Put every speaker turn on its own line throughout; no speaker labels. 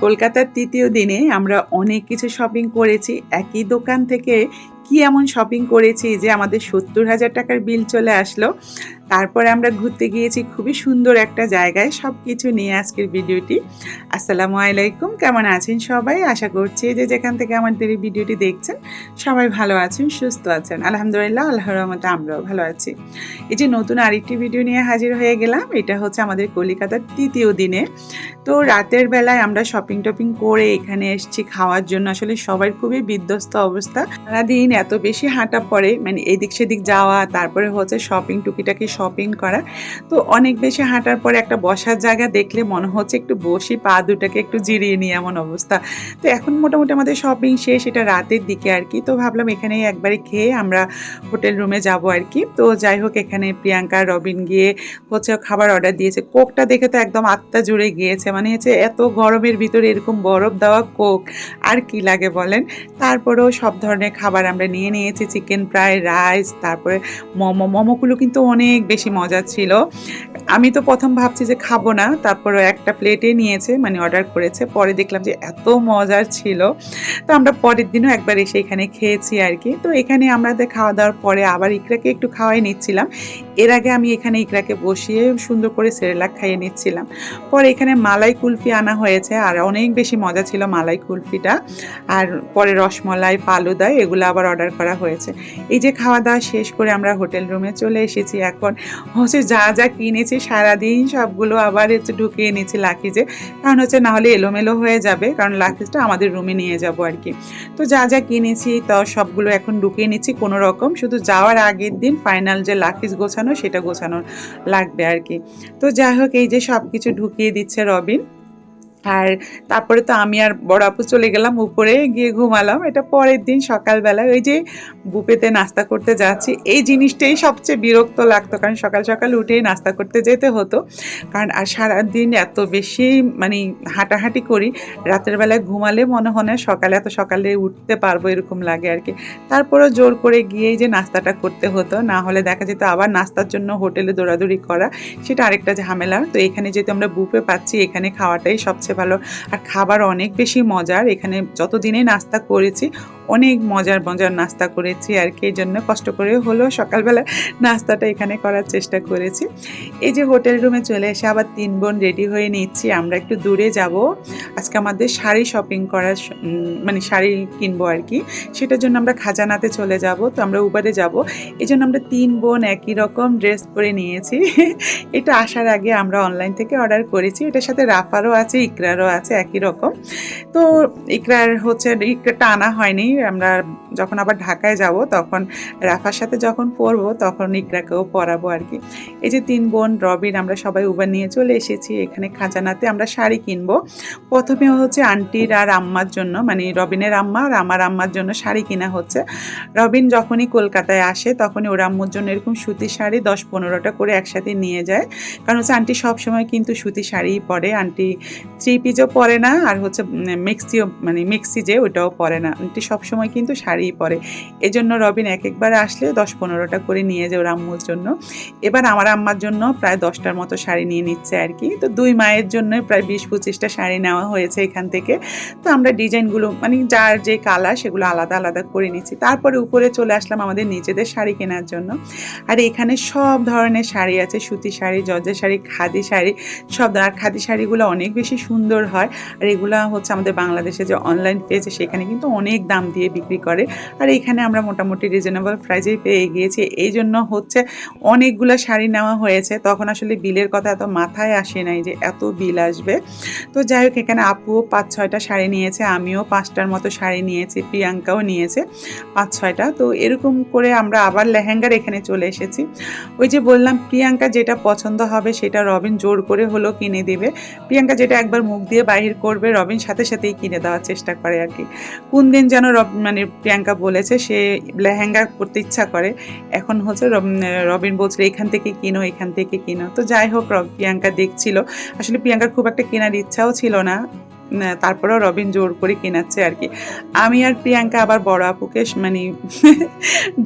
কলকাতার তৃতীয় দিনে আমরা অনেক কিছু শপিং করেছি। একই দোকান থেকে কি এমন শপিং করেছি যে আমাদের ৭০,০০০ টাকার বিল চলে আসলো। তারপরে আমরা ঘুরতে গিয়েছি খুবই সুন্দর একটা জায়গায়। সবকিছু নিয়ে আজকের ভিডিওটি। আসসালামু আলাইকুম, কেমন আছেন সবাই? আশা করছি যে যেখান থেকে আমাদের এই ভিডিওটি দেখছেন সবাই ভালো আছেন, সুস্থ আছেন। আলহামদুলিল্লাহ, আল্লাহর রহমতে আমরাও ভালো আছি। এই যে নতুন আরেকটি ভিডিও নিয়ে হাজির হয়ে গেলাম। এটা হচ্ছে আমাদের কলিকাতার তৃতীয় দিনে। তো রাতের বেলায় আমরা শপিং-টপিং করে এখানে এসেছি খাওয়ার জন্য। আসলে সবার খুবই বিধ্বস্ত অবস্থা। সারাদিন এত বেশি হাঁটা পড়ে, মানে এদিক সেদিক যাওয়া, তারপরে হচ্ছে শপিং, টুকিটাকি শপিং করা। তো অনেক বেশি হাঁটার পরে একটা বসার জায়গা দেখলে মনে হচ্ছে একটু বসি, পা দুটাকে একটু জিরিয়ে নিই, এমন অবস্থা। তো এখন মোটামুটি আমাদের শপিং শেষ, এটা রাতের দিকে আর কি। তো ভাবলাম এখানেই একবারে খেয়ে আমরা হোটেল রুমে যাবো আর কি। তো যাই হোক, এখানে প্রিয়াঙ্কা, রবিন গিয়ে হচ্ছে খাবার অর্ডার দিয়েছে। কোকটা দেখে তো একদম আত্মা জুড়ে গিয়েছে। মানে হচ্ছে এত গরমের ভিতরে এরকম বরফ দেওয়া কোক আর কি লাগে বলেন। তারপরেও সব ধরনের খাবার আমরা নিয়ে নিয়েছি, চিকেন ফ্রাই, রাইস, তারপরে মোমোগুলো কিন্তু অনেক বেশি মজা ছিল। আমি তো প্রথম ভাবছি যে খাবো না, তারপরে একটা প্লেটে নিয়েছে, মানে অর্ডার করেছে। পরে দেখলাম যে এত মজার ছিল। তো আমরা পরের দিনও একবার এসে এখানে খেয়েছি আর কি। তো এখানে আমাদের খাওয়া দাওয়ার পরে আবার ইকরাকে একটু খাওয়াই নিচ্ছিলাম। এর আগে আমি এখানে ইকরাকে বসিয়ে সুন্দর করে সেরেলাক খাইয়ে নিচ্ছিলাম। পরে এখানে মালাই কুলফি আনা হয়েছে, আর অনেক বেশি মজা ছিল মালাই কুলফিটা। আর পরে রসমলাই, ফালুদা এগুলো আবার অর্ডার করা হয়েছে। এই যে খাওয়া দাওয়া শেষ করে আমরা হোটেল রুমে চলে এসেছি। এখন হচ্ছে যা যা কিনেছি সারাদিন সবগুলো আবার হচ্ছে ঢুকিয়ে নিয়েছি লাকিজে। কারণ হচ্ছে নাহলে এলোমেলো হয়ে যাবে, কারণ লাকিজটা আমাদের রুমে নিয়ে যাব আর কি। তো যা যা কিনেছি তো সবগুলো এখন ঢুকিয়ে নিচ্ছি কোনো রকম। শুধু যাওয়ার আগের দিন ফাইনাল যে লাকিজ গোছানো, সেটা গোছানো লাগবে আর কি। তো যাই হোক, এই যে সব কিছু ঢুকিয়ে দিচ্ছে রবিন। আর তারপরে তো আমি আর বড় আপু চলে গেলাম উপরে, গিয়ে ঘুমালাম। এটা পরের দিন সকালবেলা ওই যে বুফেতে নাস্তা করতে যাচ্ছি, এই জিনিসটাই সবচেয়ে বিরক্ত লাগতো, কারণ সকাল সকাল উঠেই নাস্তা করতে যেতে হতো। কারণ আর সারাদিন এত বেশি মানে হাঁটাহাঁটি করি, রাতের বেলায় ঘুমালে মনে হয় না সকালে এত সকালে উঠতে পারবো, এরকম লাগে আর কি। তারপরেও জোর করে গিয়েই যে নাস্তাটা করতে হতো, না হলে দেখা যেত আবার নাস্তার জন্য হোটেলে দৌড়াদৌড়ি করা, সেটা আরেকটা ঝামেলা। তো এখানে যেহেতু আমরা বুফে পাচ্ছি, এখানে খাওয়াটাই সবচেয়ে ভালো। আর খাবার অনেক বেশি মজার। এখানে যতদিনই নাস্তা করেছি অনেক মজার মজার নাস্তা করেছি আর কি। এই জন্য কষ্ট করে হলেও সকালবেলা নাস্তাটা এখানে করার চেষ্টা করেছি। এই যে হোটেল রুমে চলে এসে আবার ৩ বোন রেডি হয়ে নিচ্ছি, আমরা একটু দূরে যাব। আজকে আমাদের শাড়ি শপিং করার মানে শাড়ি কিনবো আর কি। সেটার জন্য আমরা খাজানাতে চলে যাব। তো আমরা উবারে যাব, এই জন্য আমরা ৩ বোন একই রকম ড্রেস পরে নিয়েছি। এটা আসার আগে আমরা অনলাইন থেকে অর্ডার করেছি। এটার সাথে রাফারও আছে, ইকরারও আছে একই রকম। তো ইকরার হচ্ছে, ইকরারটা আনা হয়নি। আমরা যখন আবার ঢাকায় যাব তখন রাফার সাথে যখন পরবো তখন ইকরাকেও পরাবো আর কি। এই যে ৩ বোন রবিন আমরা সবাই উবার নিয়ে চলে এসেছি এখানে খাজানাতে। আমরা শাড়ি কিনবো। প্রথমে হচ্ছে আন্টির আর আম্মার জন্য, মানে রবিনের আম্মা আর আমার আম্মার জন্য শাড়ি কিনা হচ্ছে। রবিন যখনই কলকাতায় আসে তখনই ওর আম্মুর জন্য এরকম সুতির শাড়ি ১০-১৫টা করে একসাথে নিয়ে যায়। কারণ হচ্ছে আন্টি সবসময় কিন্তু সুতির শাড়িই পরে। আন্টি থ্রি পিসও পরে না, আর হচ্ছে মেক্সিও, মানে মেক্সি যে ওটাও পরে না। আন্টি সবসময় কিন্তু শাড়িই পরে। এজন্য রবিন একবার আসলে ১০-১৫টা করে নিয়ে যায় ওর আম্মুর জন্য। এবার আমার আম্মার জন্য প্রায় ১০টার মতো শাড়ি নিয়ে নিচ্ছে আর কি। তো ২ মায়ের জন্য প্রায় ২০-২৫টা শাড়ি নেওয়া হয়েছে এখান থেকে। তো আমরা ডিজাইনগুলো মানে যার যে কালার সেগুলো আলাদা আলাদা করে নিচ্ছি। তারপরে উপরে চলে আসলাম আমাদের নিজেদের শাড়ি কেনার জন্য। আর এখানে সব ধরনের শাড়ি আছে, সুতি শাড়ি, জর্জেট শাড়ি, খাদি শাড়ি, সব। আর খাদি শাড়িগুলো অনেক বেশি সুন্দর হয়। আর এগুলো হচ্ছে আমাদের বাংলাদেশে যে অনলাইন পেজ, সেখানে কিন্তু অনেক দাম দিয়ে বিক্রি করে। আর এখানে আমরা মোটামুটি রিজনেবল প্রাইসেই পেয়ে গিয়েছি। এই জন্য হচ্ছে অনেকগুলো শাড়ি নেওয়া হয়েছে। তখন আসলে বিলের কথা এত মাথায় আসে নাই যে এত বিল আসবে। তো যাই হোক, এখানে আপুও ৫-৬টা শাড়ি নিয়েছে, আমিও ৫টার মতো শাড়ি নিয়েছি, প্রিয়াঙ্কাও নিয়েছে ৫-৬টা। তো এরকম করে আমরা আবার লেহেঙ্গার এখানে চলে এসেছি। ওই যে বললাম, প্রিয়াঙ্কা যেটা পছন্দ হবে সেটা রবিন জোর করে হলেও কিনে দেবে। প্রিয়াঙ্কা যেটা একবার মুখ দিয়ে বাহির করবে রবিন সাথে সাথেই কিনে দেওয়ার চেষ্টা করে আর কি। কোন দিন যেন মানে প্রিয়াঙ্কা বলেছে সে লেহেঙ্গা পরতে ইচ্ছা করে। এখন হচ্ছে রবিন বলছিল এখান থেকে কিনো, এখান থেকে কিনো। তো যাই হোক, প্রিয়াঙ্কা দেখছিল। আসলে প্রিয়াঙ্কার খুব একটা কেনার ইচ্ছাও ছিল না, তারপরেও রবিন জোর করে কেনাচ্ছে আর কি। আমি আর প্রিয়াঙ্কা আবার বড় আপুকে মানে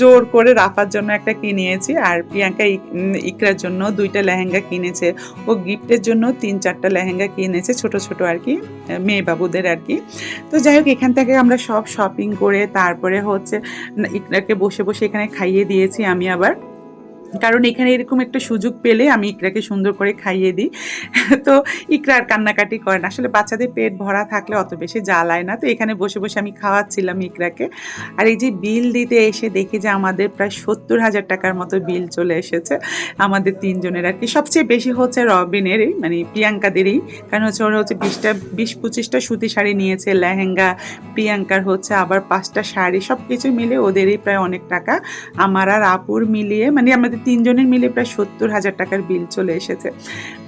জোর করে রাফার জন্য একটা কিনিয়েছি, আর প্রিয়াঙ্কা ইকরার জন্য 2টা লেহেঙ্গা কিনেছে। ও গিফটের জন্য 3-4টা লেহেঙ্গা কিনেছে, ছোট ছোট আর কি, মেয়ে বাবুদের আর কি। তো যাই হোক, এখান থেকে আমরা সব শপিং করে তারপরে হচ্ছে ইকরাকে বসে বসে এখানে খাইয়ে দিয়েছি আমি আবার, কারণ এখানে এরকম একটা সুযোগ পেলে আমি ইকরাকে সুন্দর করে খাইয়ে দিই। তো ইকরা আর কান্নাকাটি করে না, আসলে বাচ্চাদের পেট ভরা থাকলে অত বেশি জ্বালায় না। তো এখানে বসে বসে আমি খাওয়াচ্ছিলাম ইকরাকে। আর এই যে বিল দিতে এসে দেখি যে আমাদের প্রায় 70,000 টাকার মতো বিল চলে এসেছে আমাদের 3 জনের আর কি। সবচেয়ে বেশি হচ্ছে রবিনেরই, মানে প্রিয়াঙ্কাদেরই, কারণ হচ্ছে ওরা হচ্ছে 20-25টা সুতি শাড়ি নিয়েছে, লেহেঙ্গা, প্রিয়াঙ্কার হচ্ছে আবার 5টা শাড়ি, সব কিছু মিলে ওদেরই প্রায় অনেক টাকা। আমার আর আপুর মিলিয়ে, মানে আমাদের 3 জনের মিলে প্রায় 70,000 টাকার বিল চলে এসেছে।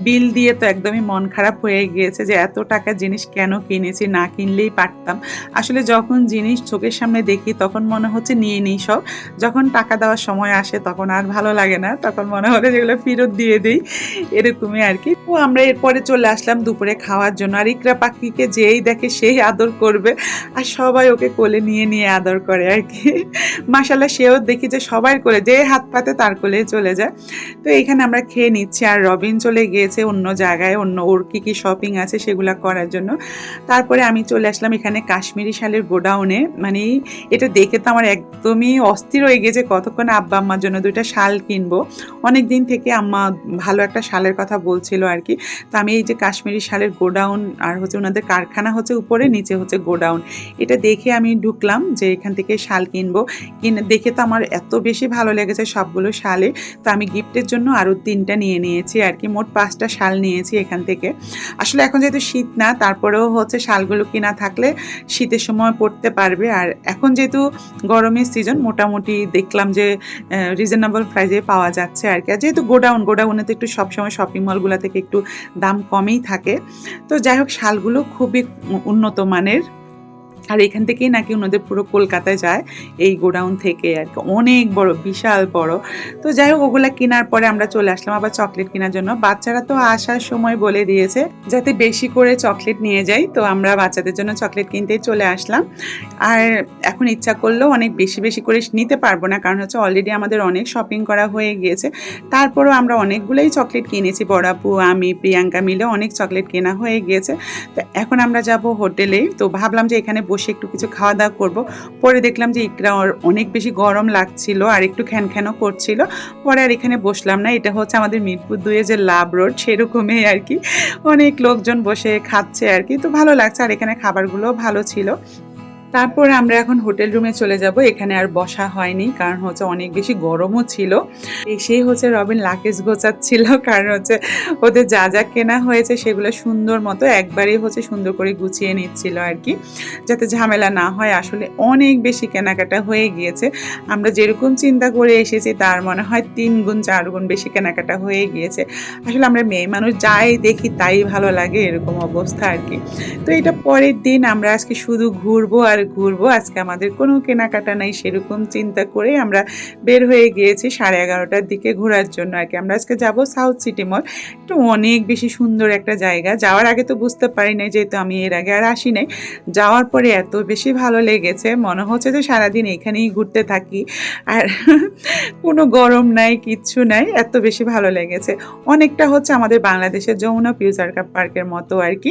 বিল দিয়ে তো একদমই মন খারাপ হয়ে গিয়েছে যে এত টাকার জিনিস কেন কিনেছি, না কিনলেই পারতাম। আসলে যখন জিনিস চোখের সামনে দেখি তখন মনে হচ্ছে নিয়ে নিই সব, যখন টাকা দেওয়ার সময় আসে তখন আর ভালো লাগে না, তখন মনে হলে যেগুলো ফেরত দিয়ে দিই, এরকমই আর কি। তো আমরা এরপরে চলে আসলাম দুপুরে খাওয়ার জন্য। আর ইকরা পাখিকে যেই দেখে সেই আদর করবে, আর সবাই ওকে কোলে নিয়ে নিয়ে আদর করে আর কি। মাশাআল্লাহ, সেও দেখি যে সবাই কোলে, যে হাত পাতে তার কোলে চলে যায়। তো এখানে আমরা খেয়ে নিচ্ছি, আর রবিন চলে গিয়েছে অন্য জায়গায়, অন্য ওর কী শপিং আছে সেগুলো করার জন্য। তারপরে আমি চলে আসলাম এখানে কাশ্মীরি শালের গোডাউনে। মানে এটা দেখে তো আমার একদমই অস্থির হয়ে গেছে, কতক্ষণ আব্বা আম্মার জন্য 2টা শাল কিনবো। অনেক দিন থেকে আম্মা ভালো একটা শালের কথা বলছিল আর কি। তো আমি এই যে কাশ্মীরি শালের গোডাউন, আর হচ্ছে ওনাদের কারখানা হচ্ছে উপরে, নিচে হচ্ছে গোডাউন, এটা দেখে আমি ঢুকলাম যে এখান থেকে শাল কিনবো। কিনে দেখে তো আমার এত বেশি ভালো লেগেছে সবগুলো শালে। তো আমি গিফটের জন্য আরও 3টা নিয়ে নিয়েছি আর কি, মোট 5টা শাল নিয়েছি এখান থেকে। আসলে এখন যেহেতু শীত না, তারপরেও হচ্ছে শালগুলো কিনা থাকলে শীতের সময় পরতে পারবে। আর এখন যেহেতু গরমের সিজন, মোটামুটি দেখলাম যে রিজনেবল প্রাইসে পাওয়া যাচ্ছে আর কি। আর যেহেতু গোডাউনে তো একটু সবসময় শপিং মলগুলো থেকে একটু দাম কমেই থাকে। তো যাই হোক, শালগুলো খুবই উন্নত মানের। আর এখান থেকেই নাকি ওনাদের পুরো কলকাতায় যায়, এই গোডাউন থেকে আর কি, অনেক বড়, বিশাল বড়। তো যাই হোক, ওগুলা কেনার পরে আমরা চলে আসলাম আবার চকলেট কেনার জন্য। বাচ্চারা তো আসার সময় বলে দিয়েছে যাতে বেশি করে চকলেট নিয়ে যাই, তো আমরা বাচ্চাদের জন্য চকলেট কিনতেই চলে আসলাম। আর এখন ইচ্ছা করলেও অনেক বেশি বেশি করে নিতে পারবো না, কারণ হচ্ছে অলরেডি আমাদের অনেক শপিং করা হয়ে গিয়েছে। তারপরেও আমরা অনেকগুলোই চকলেট কিনেছি, বড় আপু, আমি, প্রিয়াঙ্কা মিলে অনেক চকলেট কেনা হয়ে গিয়েছে। তো এখন আমরা যাব হোটেলে। তো ভাবলাম যে এখানে বসে একটু কিছু খাওয়া দাওয়া করবো। পরে দেখলাম যে ইকরা অনেক বেশি গরম লাগছিল আর একটু খ্যানখ্যানও করছিল, পরে আর এখানে বসলাম না। এটা হচ্ছে আমাদের মিরপুর 2-এ যে লাভ রোড, সেরকমই আর কি, অনেক লোকজন বসে খাচ্ছে আর কি। তো ভালো লাগছে, আর এখানে খাবারগুলোও ভালো ছিল। তারপরে আমরা এখন হোটেল রুমে চলে যাব। এখানে আর বসা হয়নি, কারণ হচ্ছে অনেক বেশি গরমও ছিল। এসেই হচ্ছে রবিন লাগেজ গোছাচ্ছিল, কারণ হচ্ছে ওদের যা যা কেনা হয়েছে সেগুলো সুন্দর মতো একবারেই হচ্ছে সুন্দর করে গুছিয়ে নিচ্ছিল আর কি, যাতে ঝামেলা না হয়। আসলে অনেক বেশি কেনাকাটা হয়ে গিয়েছে, আমরা যেরকম চিন্তা করে এসেছি তার মনে হয় 3 গুণ 4 গুণ বেশি কেনাকাটা হয়ে গিয়েছে। আসলে আমরা মেয়ে মানুষ যাই দেখি তাই ভালো লাগে, এরকম অবস্থা আর কি। তো এটা পরের দিন, আমরা আজকে শুধু ঘুরবো আর ঘুরবো, আজকে আমাদের কোনো কেনাকাটা নাই, সেরকম চিন্তা করে আমরা বের হয়ে গিয়েছি 11:30টার দিকে ঘোরার জন্য আর কি। আমরা আজকে যাব সাউথ সিটি মল। এটা অনেক বেশি সুন্দর একটা জায়গা, যাওয়ার আগে তো বুঝতে পারি নাই, যেহেতু আমি এর আগে আর আসি নাই। যাওয়ার পরে এত বেশি ভালো লেগেছে, মনে হচ্ছে যে সারাদিন এখানেই ঘুরতে থাকি, আর কোনো গরম নাই, কিচ্ছু নাই, এত বেশি ভালো লেগেছে। অনেকটা হচ্ছে আমাদের বাংলাদেশের যমুনা ফিউচার পার্কের মতো আর কি,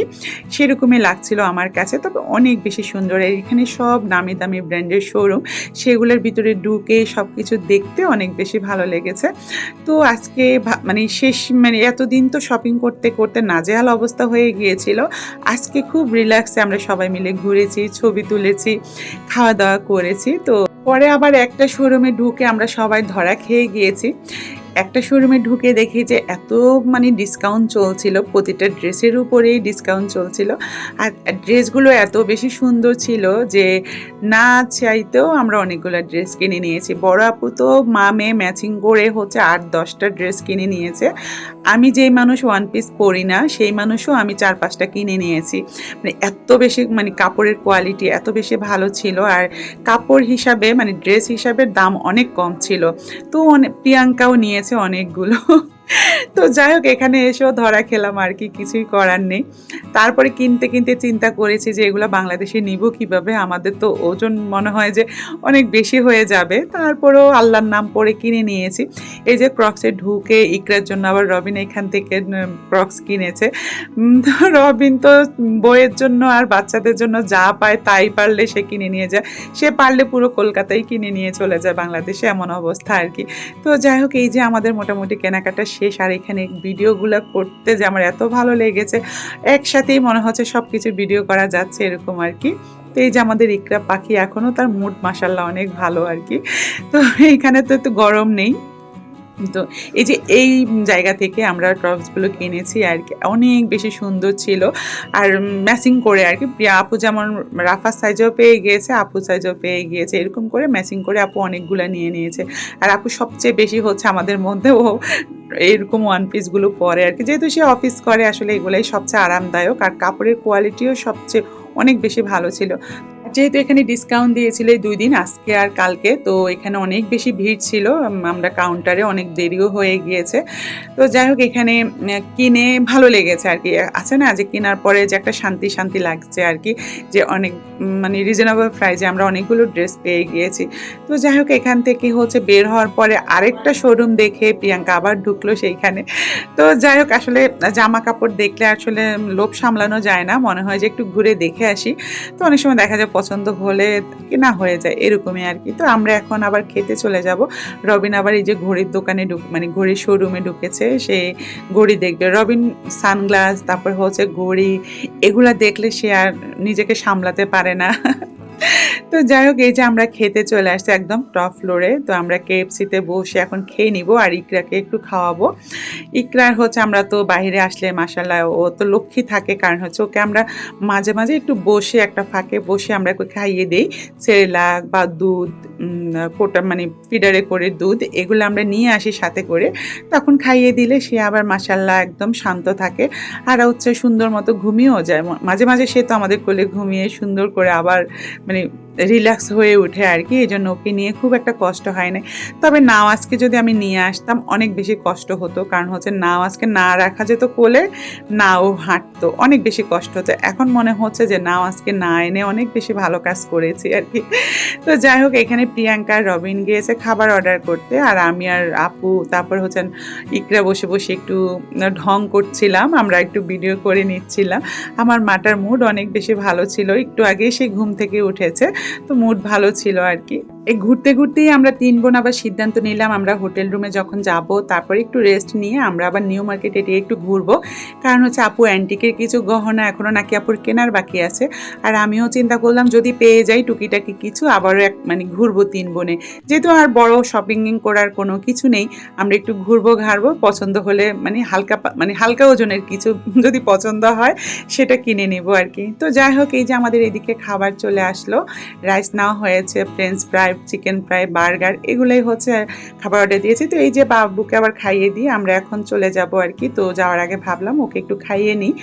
সেরকমই লাগছিল আমার কাছে। তবে অনেক বেশি সুন্দর, এখানে সব নামি দামি ব্র্যান্ডের শোরুম, সেগুলোর ভিতরে ঢুকে সব কিছু দেখতে অনেক বেশি ভালো লেগেছে। তো আজকে মানে মানে এতদিন তো শপিং করতে করতে নাজেহাল অবস্থা হয়ে গিয়েছিল, আজকে খুব রিল্যাক্সে আমরা সবাই মিলে ঘুরেছি, ছবি তুলেছি, খাওয়া দাওয়া করেছি। তো পরে আবার একটা শোরুমে ঢুকে আমরা সবাই ধরা খেয়ে গিয়েছি। একটা শোরুমে ঢুকে দেখি যে এত মানে ডিসকাউন্ট চলছিল, প্রতিটা ড্রেসের উপরেই ডিসকাউন্ট চলছিল। আর ড্রেসগুলো এত বেশি সুন্দর ছিল যে না চাইতেও আমরা অনেকগুলো ড্রেস কিনে নিয়েছি। বড় আপু তো মা মেয়ে ম্যাচিং করে হচ্ছে 8-10টা ড্রেস কিনে নিয়েছে। আমি যেই মানুষ ওয়ান পিস পরি না, সেই মানুষও আমি 4-5টা কিনে নিয়েছি। মানে এত বেশি, মানে কাপড়ের কোয়ালিটি এত বেশি ভালো ছিল, আর কাপড় হিসাবে মানে ড্রেস হিসাবে দাম অনেক কম ছিল। তো প্রিয়াঙ্কাও নিয়েছে অনেকগুলো। তো যাই হোক এখানে এসেও ধরা খেলাম আর কি, কিছুই করার নেই। তারপরে কিনতে, কিনতে চিন্তা করেছি যে এগুলা বাংলাদেশে নিবো কিভাবে? আমাদের তো ওজন মনে হয় যে অনেক বেশি হয়ে যাবে। তারপরেও আল্লাহর নাম পড়ে কিনে নিয়েছি। এই যে ক্রক্সে ঢুকে ইকরার জন্য আবার রবিন এখান থেকে ক্রক্স কিনেছে। তো রবিন তো বইয়ের জন্য আর বাচ্চাদের জন্য যা পায় তাই পারলে সে কিনে নিয়ে যায়। সে পারলে পুরো কলকাতাই কিনে নিয়ে চলে যায় বাংলাদেশে, এমন অবস্থা আর কি। তো যাই হোক এই যে আমাদের মোটামুটি কেনাকাটা শেষ, আর এখানে ভিডিওগুলো করতে যে আমার এত ভালো লেগেছে, একসাথেই মনে হচ্ছে সব কিছু ভিডিও করা যাচ্ছে এরকম আর কি। তো এই যে আমাদের ইকরা পাখি এখনও তার মুড মাশাআল্লাহ অনেক ভালো আর কি। তো এইখানে তো একটু গরম নেই। তো এই যে এই জায়গা থেকে আমরা টপসগুলো কিনেছি আর কি, অনেক বেশি সুন্দর ছিল আর ম্যাচিং করে আর কি। প্রিয়া আপু যেমন রাফার সাইজেও পেয়ে গিয়েছে, আপু সাইজেও পেয়ে গিয়েছে, এরকম করে ম্যাচিং করে আপু অনেকগুলো নিয়ে নিয়েছে। আর আপু সবচেয়ে বেশি হচ্ছে আমাদের মধ্যে ও এরকম ওয়ান পিসগুলো পরে আর কি, যেহেতু সে অফিস করে আসলে এগুলাই সবচেয়ে আরামদায়ক, আর কাপড়ের কোয়ালিটিও সবচেয়ে অনেক বেশি ভালো ছিল। যেহেতু এখানে ডিসকাউন্ট দিয়েছিল এই ২ দিন, আজকে আর কালকে, তো এখানে অনেক বেশি ভিড় ছিল। আমরা কাউন্টারে অনেক দেরিও হয়ে গিয়েছে। তো যাই হোক এখানে কিনে ভালো লেগেছে আর কি। আছে না যে কেনার পরে যে একটা শান্তি, শান্তি লাগছে আর কি, যে অনেক মানে রিজনেবল প্রাইসে আমরা অনেকগুলো ড্রেস পেয়ে গিয়েছি। তো যাই হোক এখান থেকে হচ্ছে বের হওয়ার পরে আরেকটা শোরুম দেখে প্রিয়াঙ্কা আবার ঢুকলো সেইখানে। তো যাই হোক আসলে জামা কাপড় দেখলে আসলে লোভ সামলানো যায় না, মনে হয় যে একটু ঘুরে দেখে আসি। তো অনেক সময় দেখা যায় পছন্দ হলে কেনা হয়ে যায় এরকমই আর কি। তো আমরা এখন আবার খেতে চলে যাব। রবিন আবার এই যে ঘড়ির দোকানে মানে ঘড়ির শোরুমে ঢুকেছে, সে ঘড়ি দেখবে। রবিন সানগ্লাস, তারপর হচ্ছে ঘড়ি, এগুলা দেখলে সে আর নিজেকে সামলাতে পারে না। তো যাই হোক এই যে আমরা খেতে চলে আসছি একদম টপ ফ্লোরে। তো আমরা কেএফসিতে বসে এখন খেয়ে নিব আর ইকরাকে একটু খাওয়াবো। ইকরার হচ্ছে আমরা তো বাইরে আসলে মাশাআল্লাহ ও তো লক্ষ্মী থাকে, কারণ হচ্ছে ওকে আমরা মাঝে, মাঝে একটু বসে একটা ফাঁকে বসে আমরা ওকে খাইয়ে দেই। সেরেলাক বা দুধ, কোটা মানে ফিডারে করে দুধ এগুলো আমরা নিয়ে আসি সাথে করে। তখন খাইয়ে দিলে সে আবার মাশাআল্লাহ একদম শান্ত থাকে। আর হচ্ছে সুন্দর মতো ঘুমিয়েও যায়। মাঝে, মাঝে সে তো আমাদের কোলে ঘুমিয়ে সুন্দর করে আবার মানে রিল্যাক্স হয়ে ওঠে আর কি। এজন্য ওকে নিয়ে খুব একটা কষ্ট হয় না। তবে নাওয়াজকে যদি আমি নিয়ে আসতাম অনেক বেশি কষ্ট হতো, কারণ হচ্ছে নাওয়াজকে না রাখা যেত কোলে, না ও হাঁটতো, অনেক বেশি কষ্ট হতো। এখন মনে হচ্ছে যে নাওয়াজকে না এনে অনেক বেশি ভালো কাজ করেছি আর কি। তো যাই হোক এখানে প্রিয়াঙ্কা আর রবিন গিয়েছে খাবার অর্ডার করতে, আর আমি আর আপু তারপর হচ্ছেন ইকরা বসে বসে একটু ঢং করছিলাম, আমরা একটু ভিডিও করে নিচ্ছিলাম। আমার মাটার মুড অনেক বেশি ভালো ছিল, একটু আগেই সে ঘুম থেকে উঠেছে, তো মুড ভালো ছিল আর কি। এই ঘুরতে ঘুরতেই আমরা ৩ বোন আবার সিদ্ধান্ত নিলাম আমরা হোটেল রুমে যখন যাব তারপরে একটু রেস্ট নিয়ে আমরা আবার নিউ মার্কেট এটি একটু ঘুরবো, কারণ হচ্ছে আপু অ্যান্টিকের কিছু গহনা এখনও নাকি আপুর কেনার বাকি আছে। আর আমিও চিন্তা করলাম যদি পেয়ে যাই টুকিটাকি কিছু আবারও মানে ঘুরবো ৩ বোনে, যেহেতু আর বড় শপিং করার কোনো কিছু নেই, আমরা একটু ঘুরবো ঘাড়বো, পছন্দ হলে মানে হালকা ওজনের কিছু যদি পছন্দ হয় সেটা কিনে নেব আর কি। তো যাই হোক এই যে আমাদের এদিকে খাবার চলে আসলো, রাইস নেওয়া হয়েছে, French fry, chicken fry, burger, এগুলোই হচ্ছে খাবার অর্ডার দিয়েছি। তো এই যে বাবুকে আবার খাইয়ে দিই, আমরা এখন চলে যাব আর কি। তো যাওয়ার আগে ভাবলাম ওকে একটু খাইয়ে নিই,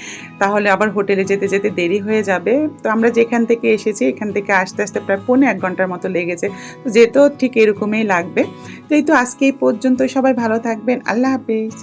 তাহলে আবার হোটেলে যেতে যেতে দেরি হয়ে যাবে। তো আমরা যেখান থেকে এসেছি এখান থেকে আসতে আসতে প্রায় ১.৫ ঘন্টার মতো লেগেছে, তো যেতেও ঠিক এরকমই লাগবে। তো এই তো আজকে এই পর্যন্ত, সবাই ভালো থাকবেন, আল্লাহ হাফেজ।